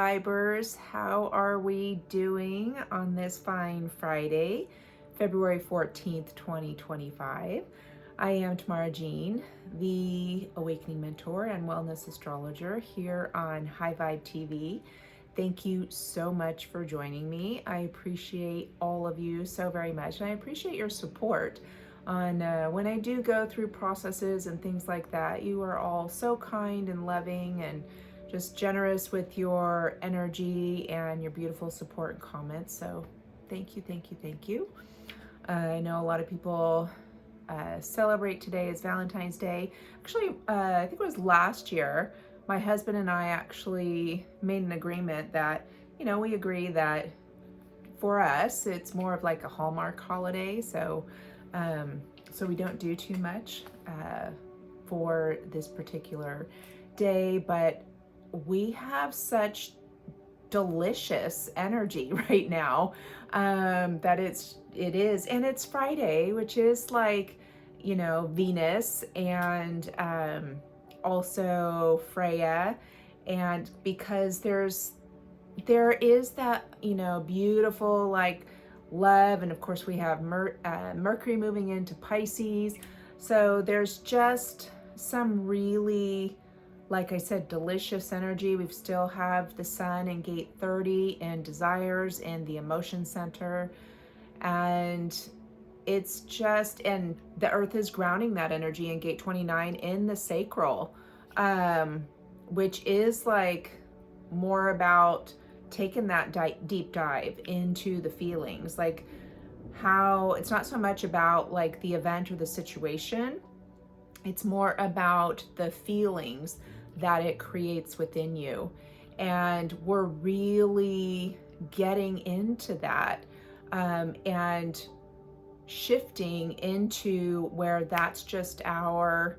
vibers. How are we doing on this fine Friday, February 14th, 2025? I am Tamara Jean, the Awakening Mentor and Wellness Astrologer here on High Vibe TV. Thank you so much for joining me. I appreciate all of you so very much, and I appreciate your support on when I do go through processes and things like that. You are all so kind and loving and just generous with your energy and your beautiful support and comments. So thank you, thank you, thank you. I know a lot of people celebrate today as Valentine's Day. Actually, I think it was last year, my husband and I actually made an agreement that, we agree that for us, it's more of like a Hallmark holiday. So we don't do too much for this particular day, but we have such delicious energy right now that it is, and it's Friday, which is like, Venus and also Freya, and because there is that beautiful like love, and of course we have Mercury moving into Pisces, so there's just some really, like I said, delicious energy. We still have the sun in gate 30 and desires in the emotion center, and it's just, and the earth is grounding that energy in gate 29 in the sacral, which is like more about taking that deep dive into the feelings, like how it's not so much about like the event or the situation, it's more about the feelings that it creates within you. And we're really getting into that and shifting into where that's just our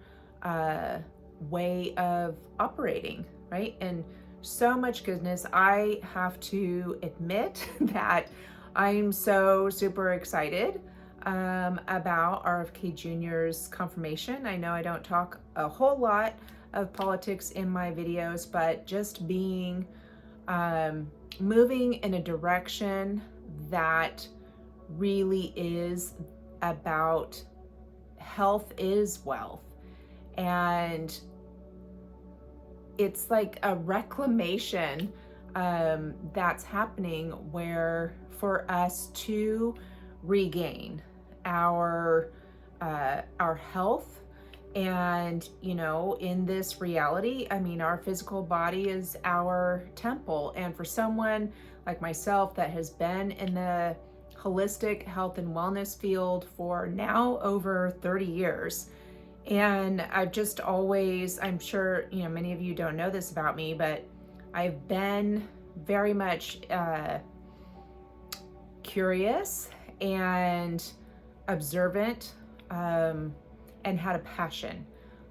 way of operating, right? And so much goodness. I have to admit that I'm so super excited about RFK Jr.'s confirmation. I know I don't talk a whole lot of politics in my videos, but just being moving in a direction that really is about health is wealth, and it's like a reclamation that's happening where for us to regain our health. And in this reality, I mean, our physical body is our temple, and for someone like myself that has been in the holistic health and wellness field for now over 30 years, and I've just always, I'm sure, many of you don't know this about me, but I've been very much curious and observant, and had a passion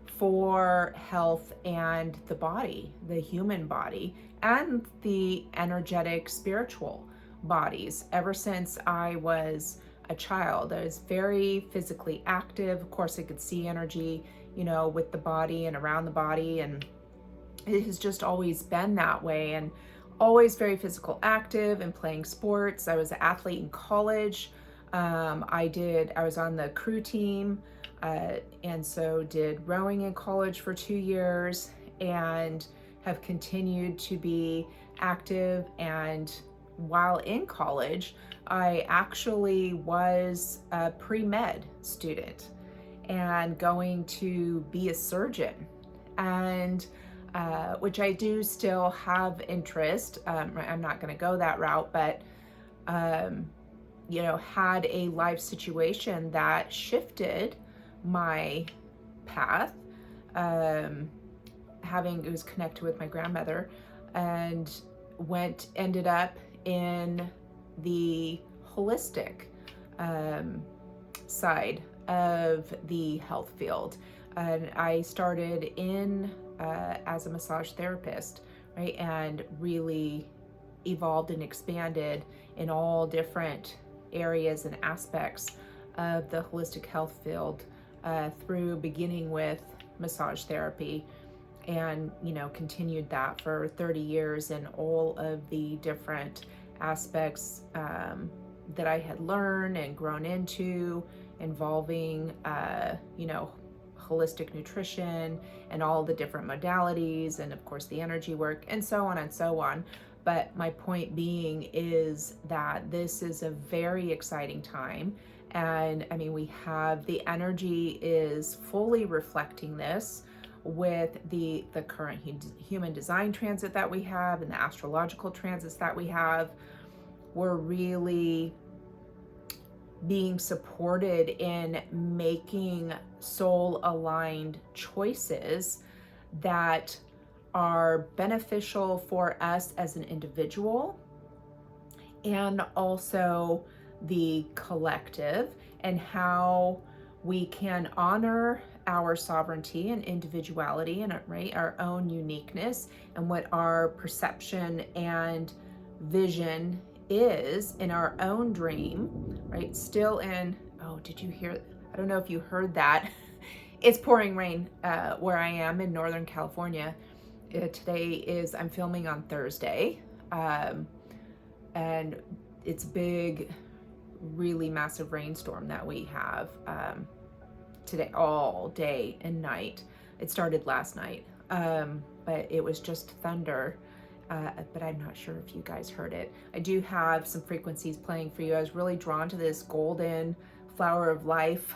for health and the body, the human body, and the energetic spiritual bodies ever since I was a child. I was very physically active. Of course, I could see energy, with the body and around the body, and it has just always been that way, and always very physical active and playing sports. I was an athlete in college. I was on the crew team, and so did rowing in college for 2 years, and have continued to be active. And while in college, I actually was a pre-med student and going to be a surgeon, and which I do still have interest. I'm not going to go that route, but had a life situation that shifted my path. It was connected with my grandmother, and ended up in the holistic side of the health field. And I started in as a massage therapist, right? And really evolved and expanded in all different areas and aspects of the holistic health field, through beginning with massage therapy and, you know, continued that for 30 years in all of the different aspects that I had learned and grown into, involving, you know, holistic nutrition and all the different modalities, and of course the energy work, and so on and so on. But my point being is that this is a very exciting time. And I mean, we have the energy is fully reflecting this with the current human design transit that we have and the astrological transits that we have. We're really being supported in making soul aligned choices that are beneficial for us as an individual and also the collective, and how we can honor our sovereignty and individuality and our own uniqueness and what our perception and vision is in our own dream, right? Still in, oh, did you hear? I don't know if you heard that. It's pouring rain where I am in Northern California. I'm filming on Thursday, and it's big, really massive rainstorm that we have today, all day and night. It started last night, but it was just thunder. But I'm not sure if you guys heard it. I do have some frequencies playing for you. I was really drawn to this golden flower of life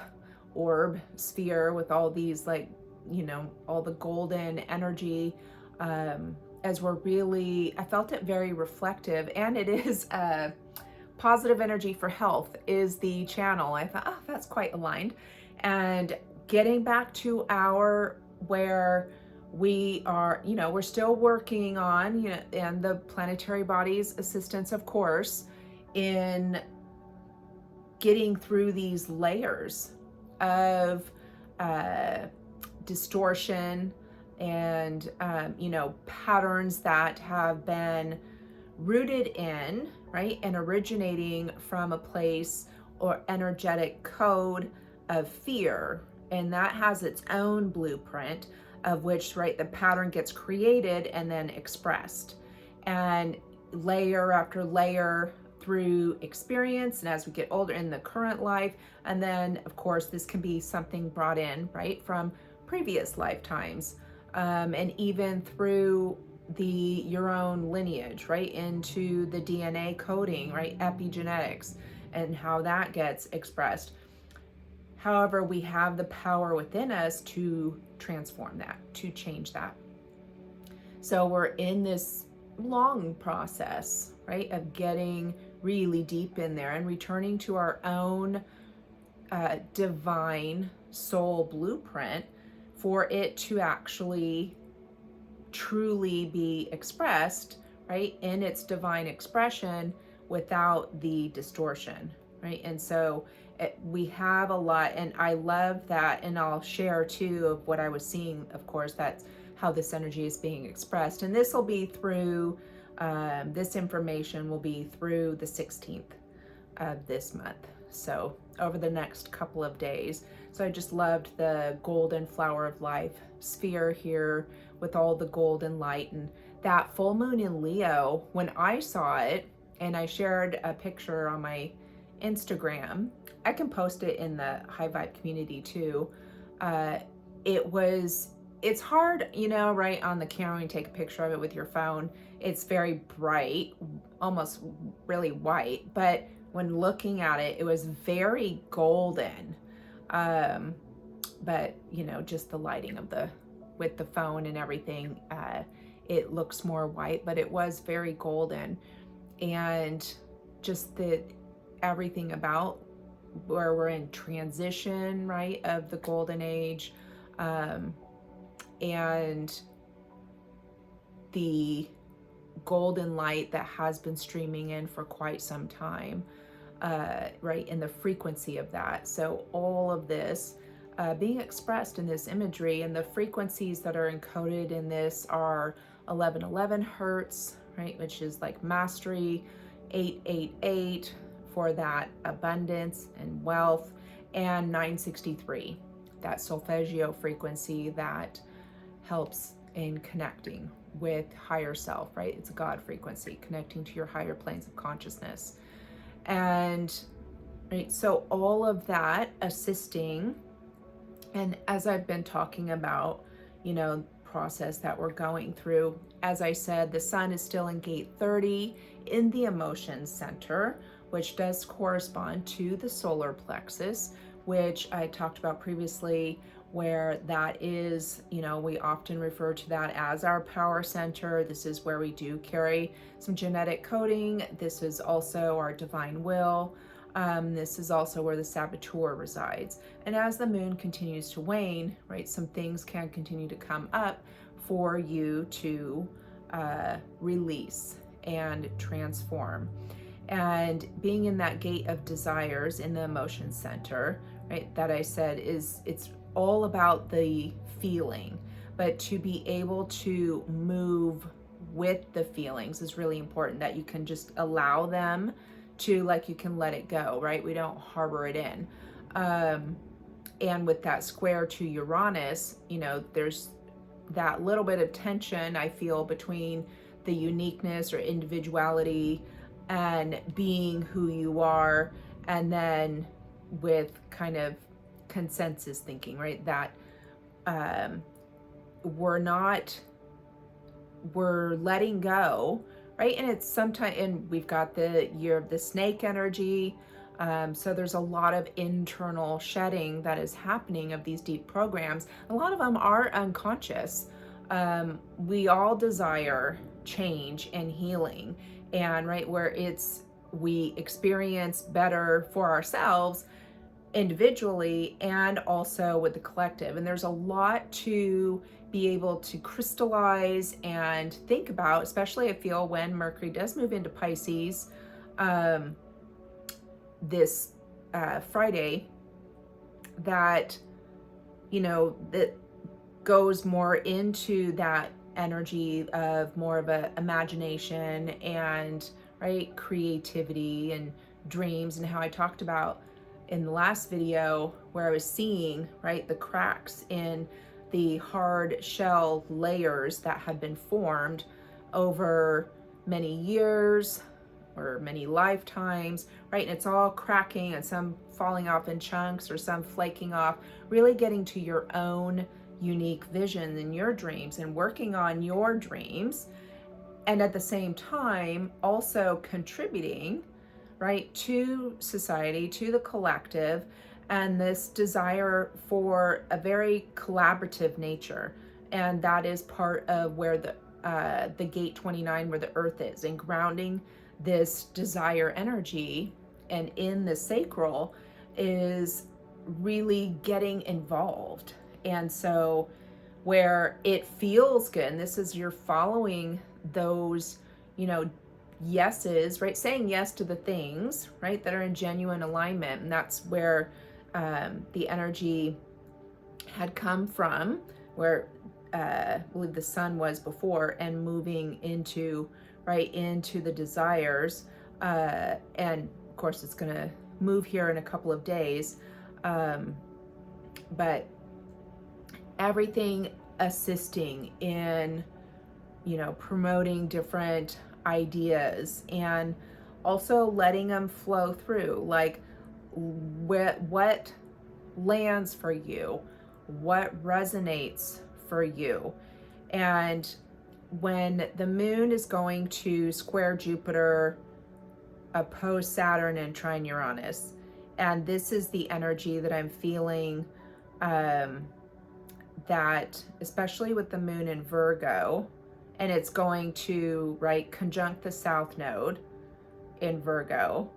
orb sphere with all these, like, you know, all the golden energy, as we're really, I felt it very reflective, and it is positive energy for health is the channel. I thought, oh, that's quite aligned. And getting back to where we are, you know, we're still working on, you know, and the planetary body's assistance, of course, in getting through these layers of distortion and, you know, patterns that have been rooted in, right, and originating from a place or energetic code of fear. And that has its own blueprint of which, right, the pattern gets created and then expressed, and layer after layer through experience and as we get older in the current life. And then of course this can be something brought in, right, from previous lifetimes, and even through your own lineage, right, into the DNA coding, right, epigenetics, and how that gets expressed. However, we have the power within us to transform that, to change that. So we're in this long process, right, of getting really deep in there and returning to our own divine soul blueprint for it to actually truly be expressed, right, in its divine expression without the distortion, right? And so we have a lot, and I love that, and I'll share too of what I was seeing. Of course, that's how this energy is being expressed, and this will be through this information will be through the 16th of this month, so over the next couple of days. So I just loved the golden flower of life sphere here with all the golden light, and that full moon in Leo, when I saw it, and I shared a picture on my Instagram, I can post it in the High Vibe community too. It's hard, you know, right, on the camera when you take a picture of it with your phone. It's very bright, almost really white, but when looking at it, it was very golden. But you know, just the lighting of with the phone and everything, it looks more white, but it was very golden. And just everything about where we're in transition, right, of the golden age, and the golden light that has been streaming in for quite some time, right, and the frequency of that. So all of this being expressed in this imagery, and the frequencies that are encoded in this are 1111 hertz, right, which is like mastery, 888 for that abundance and wealth, and 963, that solfeggio frequency that helps in connecting with higher self, right? It's a God frequency, connecting to your higher planes of consciousness. And right, so all of that assisting, and as I've been talking about, process that we're going through, as I said, the sun is still in gate 30 in the emotions center, which does correspond to the solar plexus, which I talked about previously, where that is, we often refer to that as our power center. This is where we do carry some genetic coding. This is also our divine will. This is also where the saboteur resides. And as the moon continues to wane, right, some things can continue to come up for you to release and transform. And being in that gate of desires in the emotion center, right, that I said it's all about the feeling, but to be able to move with the feelings is really important, that you can just allow them to, like, you can let it go, right? We don't harbor it in. And with that square to Uranus, there's that little bit of tension I feel between the uniqueness or individuality and being who you are, and then with kind of consensus thinking, right? That we're letting go, right? And it's sometimes, and we've got the year of the snake energy. So there's a lot of internal shedding that is happening of these deep programs. A lot of them are unconscious. We all desire change and healing, and right where we experience better for ourselves individually and also with the collective. And there's a lot to be able to crystallize and think about, especially I feel when Mercury does move into Pisces this Friday, that that goes more into that energy of more of a imagination and right creativity and dreams, and how I talked about in the last video where I was seeing right the cracks in the hard shell layers that had been formed over many years or many lifetimes, right? And it's all cracking and some falling off in chunks or some flaking off, really getting to your own unique vision and your dreams and working on your dreams. And at the same time, also contributing, right, to society, to the collective, and this desire for a very collaborative nature. And that is part of where the gate 29, where the earth is, and grounding this desire energy and in the sacral is really getting involved. And so where it feels good, and this is you're following those, yeses, right? Saying yes to the things, right, that are in genuine alignment. And that's where the energy had come from, where I believe the sun was before, and moving into the desires. And of course, it's going to move here in a couple of days. But everything assisting in, promoting different ideas and also letting them flow through, like what lands for you, what resonates for you. And when the moon is going to square Jupiter, oppose Saturn, and trine Uranus, and this is the energy that I'm feeling, that especially with the moon in Virgo, and it's going to conjunct the south node in Virgo,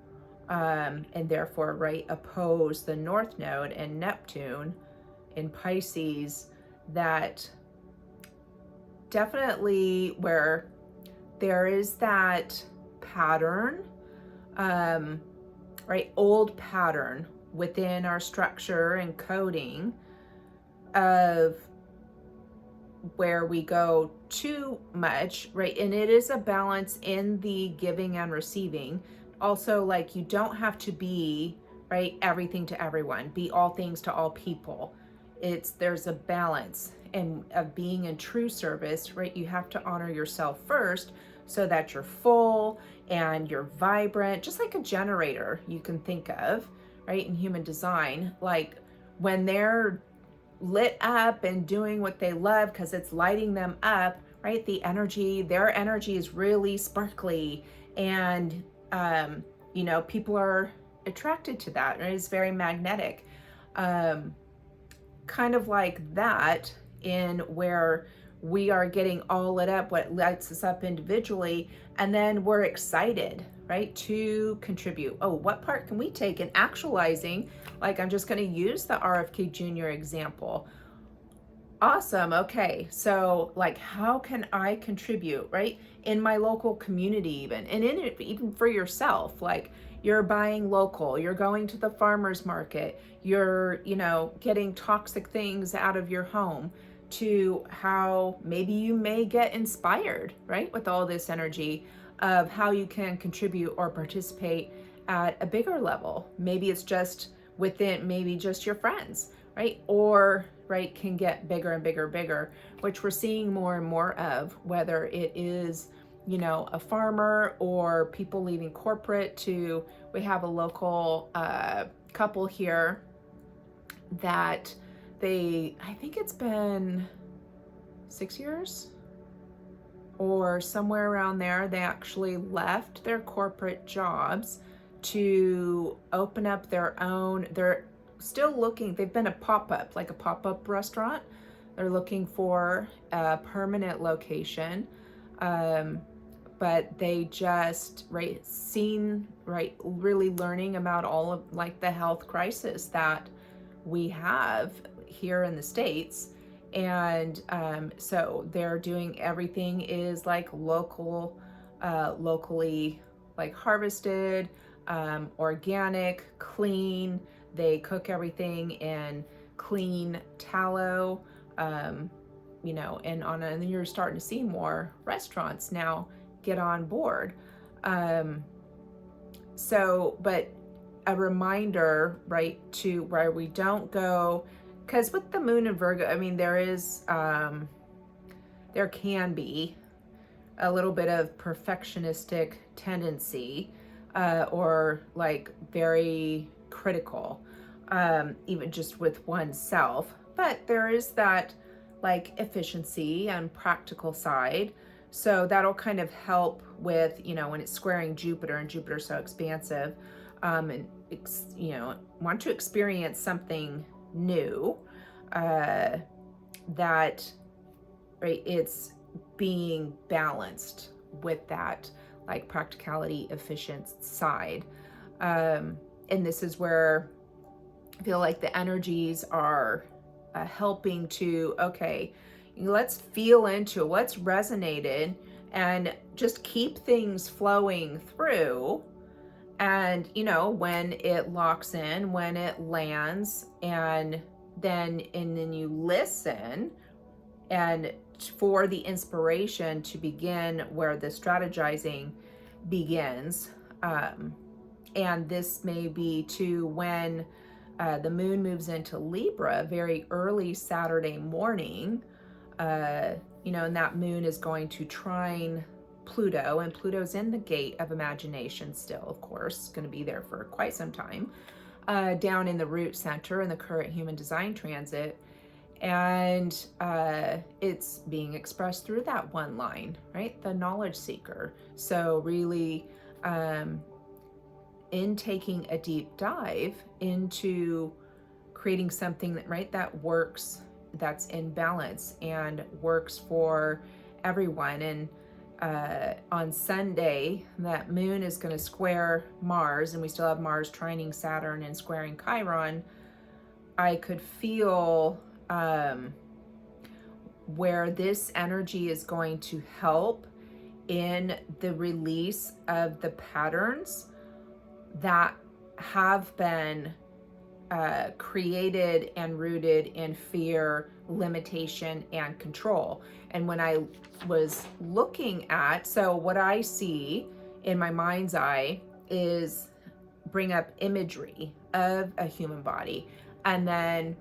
and therefore oppose the north node and Neptune in Pisces. That definitely where there is that pattern, old pattern within our structure and coding of where we go too much, right? And it is a balance in the giving and receiving. Also, you don't have to be, everything to everyone, be all things to all people. There's a balance. and of being in true service, right? You have to honor yourself first so that you're full and you're vibrant, just like a generator you can think of, right? In human design, like when they're lit up and doing what they love because it's lighting them up, right? Their energy is really sparkly, and people are attracted to that, right? It's very magnetic. Kind of like that, in where we are getting all lit up, what lights us up individually, and then we're excited, right, to contribute. Oh, what part can we take in actualizing? Like, I'm just going to use the RFK Jr. example. Awesome. Okay. So, like, how can I contribute, right? In my local community, even, and in it, even for yourself, like, you're buying local, you're going to the farmer's market, you're, getting toxic things out of your home, to how maybe you may get inspired, right? With all this energy of how you can contribute or participate at a bigger level. Maybe it's just within, maybe just your friends, right? Or, right, can get bigger and bigger, which we're seeing more and more of, whether it is, a farmer or people leaving corporate to, we have a local couple here that I think it's been 6 years or somewhere around there, they actually left their corporate jobs to open up their own, they're still looking, they've been a pop-up restaurant. They're looking for a permanent location. But they just, right, really learning about all of, like, the health crisis that we have here in the States. And so they're doing, everything is like locally, like harvested, organic, clean. They cook everything in clean tallow, and then you're starting to see more restaurants now get on board. But a reminder, right, to where we don't go, because with the moon in Virgo, I mean, there can be a little bit of perfectionistic tendency, or like very critical, even just with oneself. But there is that like efficiency and practical side. So that'll kind of help with, when it's squaring Jupiter, and Jupiter's so expansive, and want to experience something new, that, right, it's being balanced with that like practicality, efficient side. And this is where I feel like the energies are helping to, okay, let's feel into what's resonated and just keep things flowing through. And, when it locks in, when it lands, and then you listen, and for the inspiration to begin where the strategizing begins. And this may be too when the moon moves into Libra very early Saturday morning, and that moon is going to trine Pluto, and Pluto's in the gate of imagination still, of course, going to be there for quite some time, down in the root center in the current human design transit. And it's being expressed through that one line, right? The knowledge seeker. So really, in taking a deep dive into creating something that, right, that works, that's in balance and works for everyone. And on Sunday, that moon is going to square Mars, and we still have Mars trining Saturn and squaring Chiron. I could feel where this energy is going to help in the release of the patterns that have been created and rooted in fear, limitation, and control. And when I was looking at, so what I see in my mind's eye is bring up imagery of a human body, and then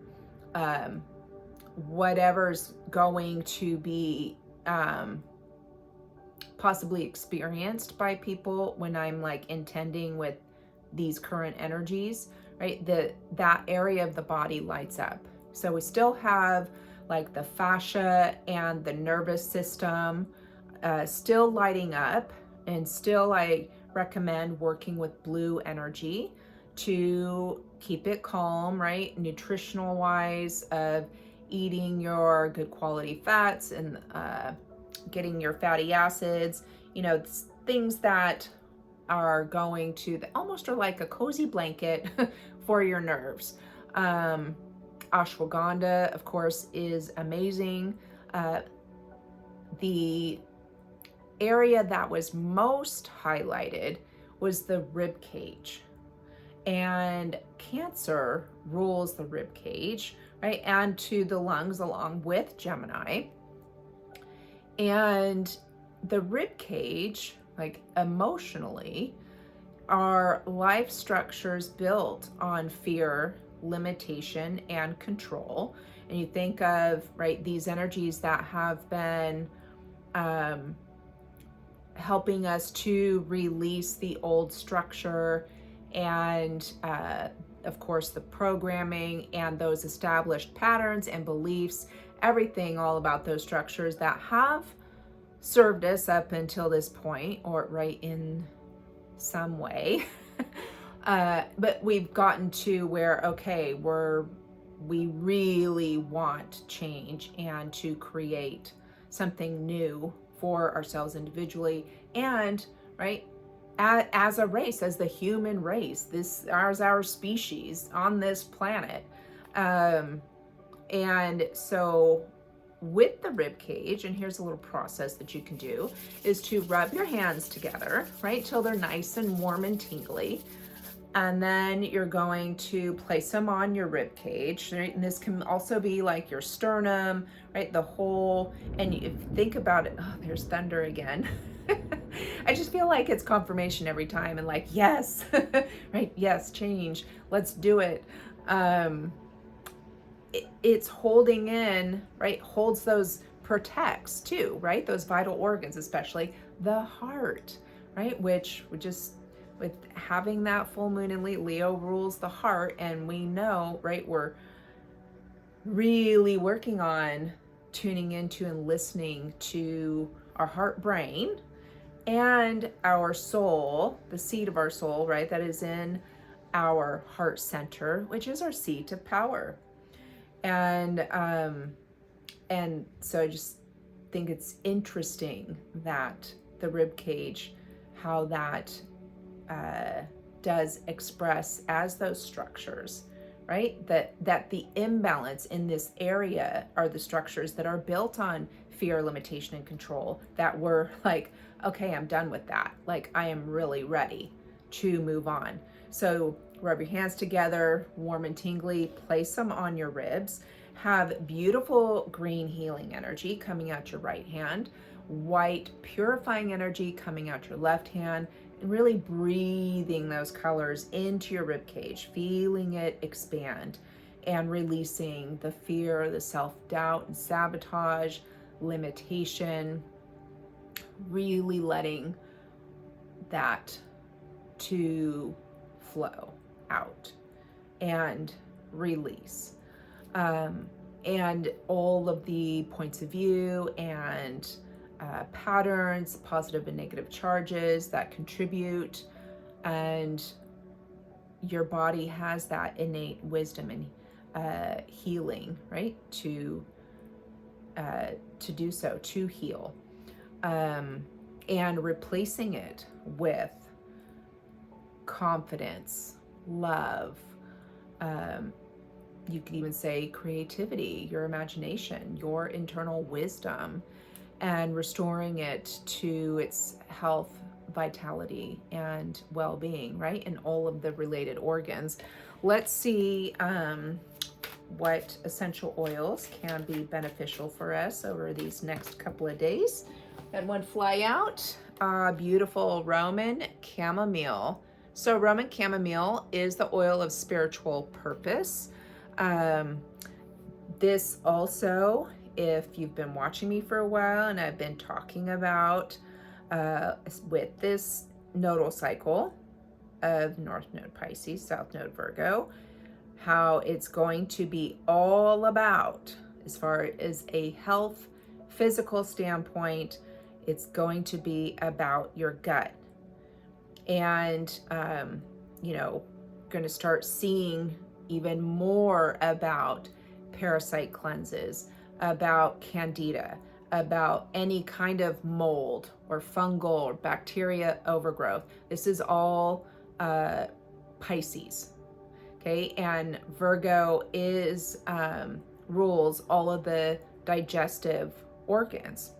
whatever's going to be possibly experienced by people when I'm like intending with these current energies, right? That area of the body lights up. So we still have like the fascia and the nervous system still lighting up, and still I recommend working with blue energy to keep it calm, right? Nutritional wise, of eating your good quality fats and getting your fatty acids, things that are going to almost are like a cozy blanket for your nerves. Ashwagandha, of course, is amazing. The area that was most highlighted was the rib cage. And Cancer rules the rib cage, right? And to the lungs along with Gemini. And the rib cage, like emotionally, are life structures built on fear, limitation, and control. And you think of, right, these energies that have been helping us to release the old structure and of course the programming and those established patterns and beliefs, everything all about those structures that have served us up until this point, or right in some way. But we've gotten to where, okay, we really want change and to create something new for ourselves individually, and right, as a race, as the human race, this as our species on this planet. And so with the rib cage, and here's a little process that you can do, is to rub your hands together, right, till they're nice and warm and tingly. And then you're going to place them on your rib cage, right? And this can also be like your sternum, right? The whole, and if you think about it, oh, there's thunder again. I just feel like it's confirmation every time, and like, yes, right? Yes, change. Let's do it. It's holding in, right? Holds those, protects too, right? Those vital organs, especially the heart, right? Which would just, with having that full moon in Leo rules the heart, and we know, right, we're really working on tuning into and listening to our heart brain and our soul, the seat of our soul, right, that is in our heart center, which is our seat of power. And so I just think it's interesting that the rib cage, how that does express as those structures, right? That the imbalance in this area are the structures that are built on fear, limitation, and control, that we're like, okay, I'm done with that. Like, I am really ready to move on. So rub your hands together, warm and tingly, place them on your ribs. Have beautiful green healing energy coming out your right hand, white purifying energy coming out your left hand, and really breathing those colors into your rib cage, feeling it expand and releasing the fear, the self-doubt and sabotage, limitation, really letting that to flow out and release. And all of the points of view and patterns, positive and negative charges that contribute, and your body has that innate wisdom and healing, right, to do so, to heal, and replacing it with confidence, love, you could even say creativity, your imagination, your internal wisdom, and restoring it to its health, vitality, and well-being, right? And all of the related organs. Let's see what essential oils can be beneficial for us over these next couple of days. And one fly out, beautiful Roman chamomile. So Roman chamomile is the oil of spiritual purpose. This also, if you've been watching me for a while, and I've been talking about with this nodal cycle of North Node Pisces, South Node Virgo, how it's going to be all about, as far as a health, physical standpoint, it's going to be about your gut. And, going to start seeing even more about parasite cleanses, about candida, about any kind of mold or fungal or bacteria overgrowth. This is all Pisces. Okay, and Virgo is rules all of the digestive organs,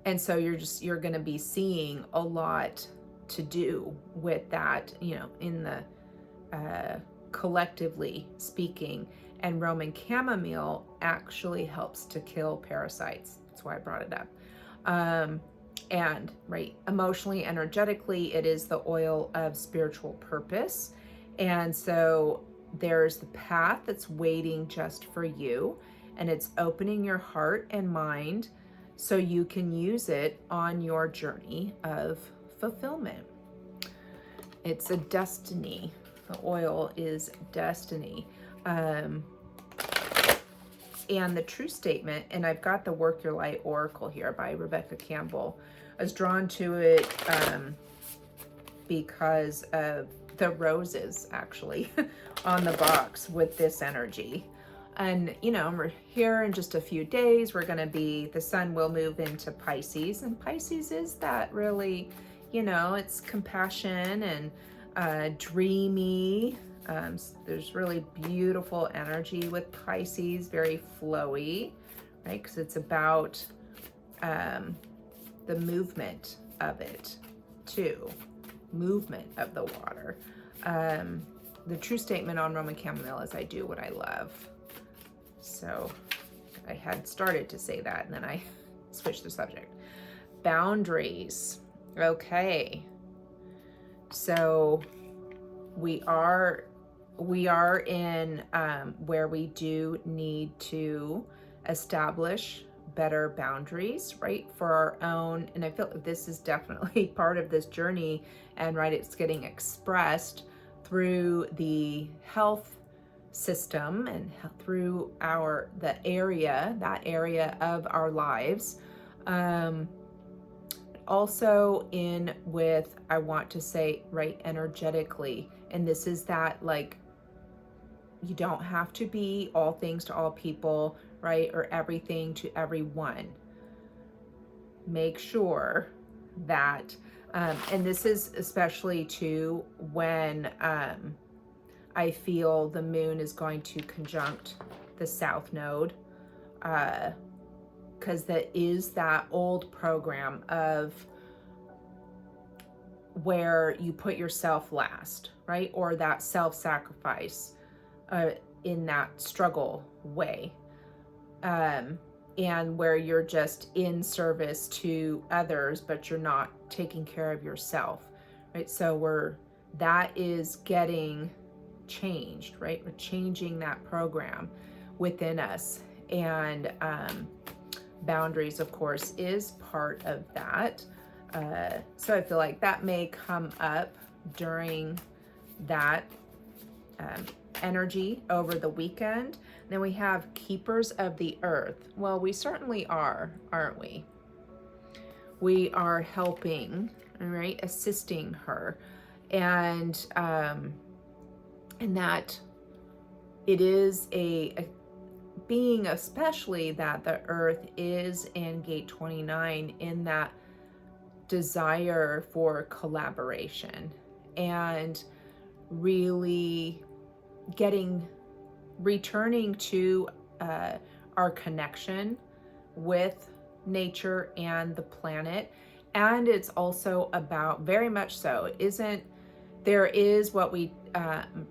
and so you're going to be seeing a lot to do with that, in the collectively speaking. And Roman chamomile actually helps to kill parasites. That's why I brought it up. And right, emotionally, energetically, it is the oil of spiritual purpose. And so there's the path that's waiting just for you, and it's opening your heart and mind so you can use it on your journey of fulfillment. It's a destiny. The oil is destiny. And the true statement, and I've got the Work Your Light Oracle here by Rebecca Campbell. I was drawn to it because of the roses actually on the box with this energy. And we're here in just a few days. We're going to the sun will move into Pisces, and Pisces is that really, it's compassion and dreamy. There's really beautiful energy with Pisces, very flowy, right? Because it's about the movement of it too, movement of the water. The true statement on Roman chamomile is I do what I love. So I had started to say that, and then I switched the subject. Boundaries. Okay. So we are in where we do need to establish better boundaries, right, for our own. And I feel like this is definitely part of this journey, and right, it's getting expressed through the health system and through that area of our lives. Also in with, I want to say, right, energetically. And this is that, like, you don't have to be all things to all people, right? Or everything to everyone. Make sure that, and this is especially too when I feel the moon is going to conjunct the South Node, because that is that old program of where you put yourself last, right? Or that self-sacrifice in that struggle way, and where you're just in service to others, but you're not taking care of yourself, right? So that is getting changed, right? We're changing that program within us, and boundaries, of course, is part of that. So I feel like that may come up during that energy over the weekend. Then we have keepers of the earth. Well, we certainly are, aren't we? We are helping, right, assisting her, and that it is a being, especially that the earth is in gate 29, in that desire for collaboration and really returning to our connection with nature and the planet. And it's also about, very much so, there is what we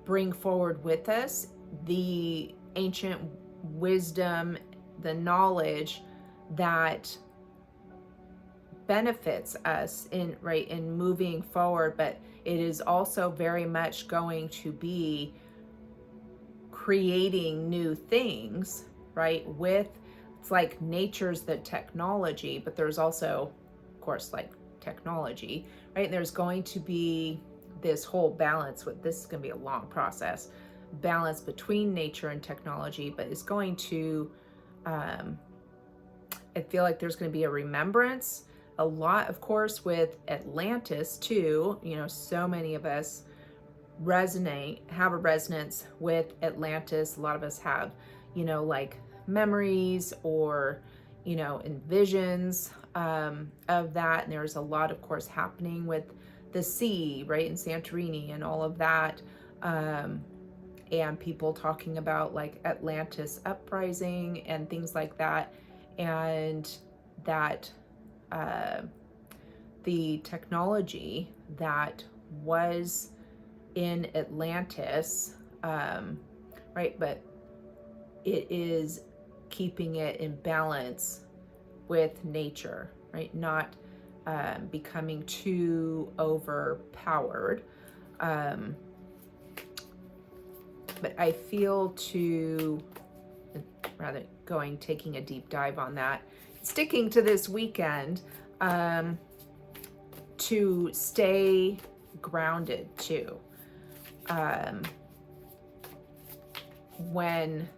bring forward with us, the ancient wisdom, the knowledge that benefits us in moving forward, but it is also very much going to be creating new things, right? It's like nature's the technology, but there's also, of course, like technology, right? And there's going to be this whole balance with, this is going to be a long process, balance between nature and technology, but it's going to, I feel like there's going to be a remembrance, a lot, of course, with Atlantis too. So many of us have a resonance with Atlantis. A lot of us have, like memories or, envisions of that. And there's a lot, of course, happening with the sea, right, in Santorini and all of that. And people talking about like Atlantis uprising and things like that. And that the technology that was in Atlantis, right, but it is keeping it in balance with nature, right, not becoming too overpowered. But I feel taking a deep dive on that, sticking to this weekend, to stay grounded too. When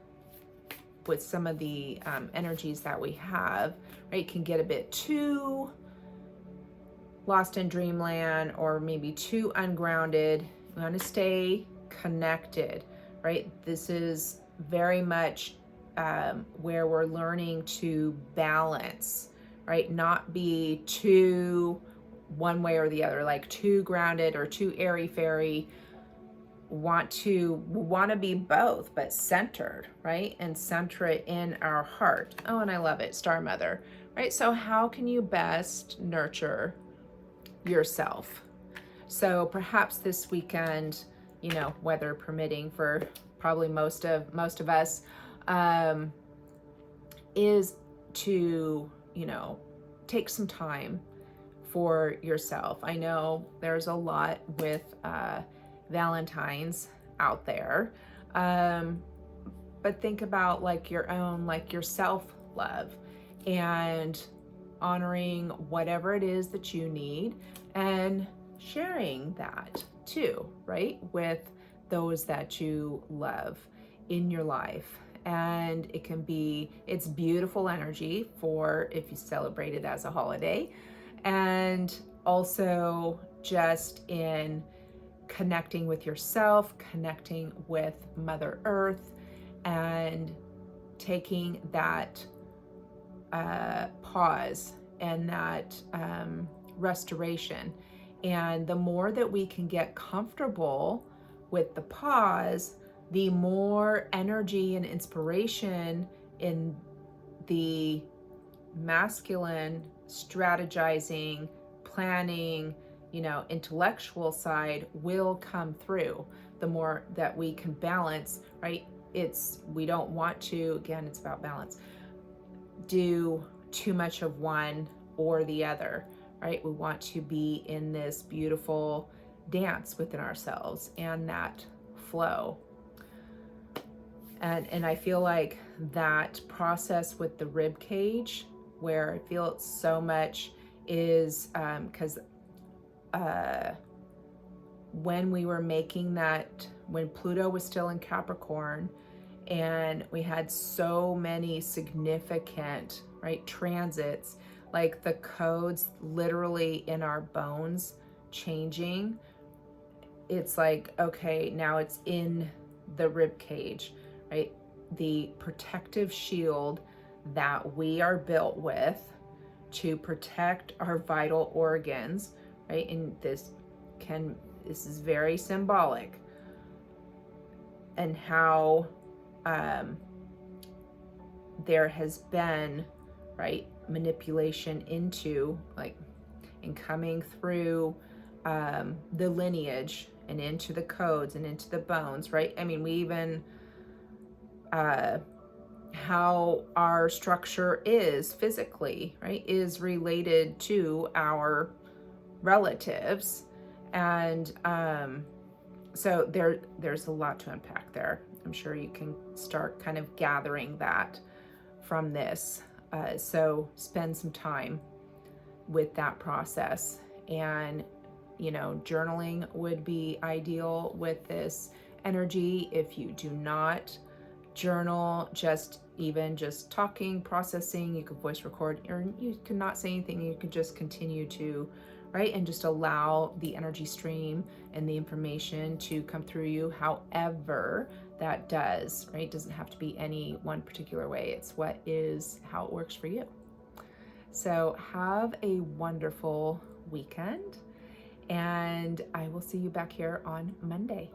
with some of the energies that we have, right, can get a bit too lost in dreamland or maybe too ungrounded. We want to stay connected, right? This is very much where we're learning to balance, right? Not be too one way or the other, like too grounded or too airy-fairy. Want to be both, but centered, right? And center it in our heart. Oh, and I love it, Star Mother, right? So how can you best nurture yourself? So perhaps this weekend, weather permitting for probably most of us, is to, take some time for yourself. I know there's a lot with Valentine's out there, but think about like your own, like your self-love and honoring whatever it is that you need and sharing that too, right, with those that you love in your life. And it's beautiful energy for if you celebrate it as a holiday, and also just in connecting with yourself, connecting with Mother Earth, and taking that pause and that restoration. And the more that we can get comfortable with the pause, the more energy and inspiration in the masculine strategizing, planning, intellectual side will come through. The more that we can balance, right? We don't want to, again, it's about balance, do too much of one or the other, right? We want to be in this beautiful dance within ourselves and that flow. And I feel like that process with the rib cage, where I feel it so much, is because when we were making that, when Pluto was still in Capricorn, and we had so many significant, right, transits, like the codes literally in our bones changing. It's like, okay, now it's in the rib cage, right? The protective shield that we are built with to protect our vital organs, right? And this is very symbolic, and how there has been, right, manipulation into, like, and coming through the lineage and into the codes and into the bones, right? I mean, we even how our structure is physically, right, is related to our relatives. And so there's a lot to unpack there. I'm sure you can start kind of gathering that from this. So spend some time with that process. And, journaling would be ideal with this energy. If you do not journal, just talking, processing, you could voice record, or you could not say anything. You could just continue to right, and just allow the energy stream and the information to come through you however that does, right? It doesn't have to be any one particular way. It's how it works for you. So have a wonderful weekend, and I will see you back here on Monday.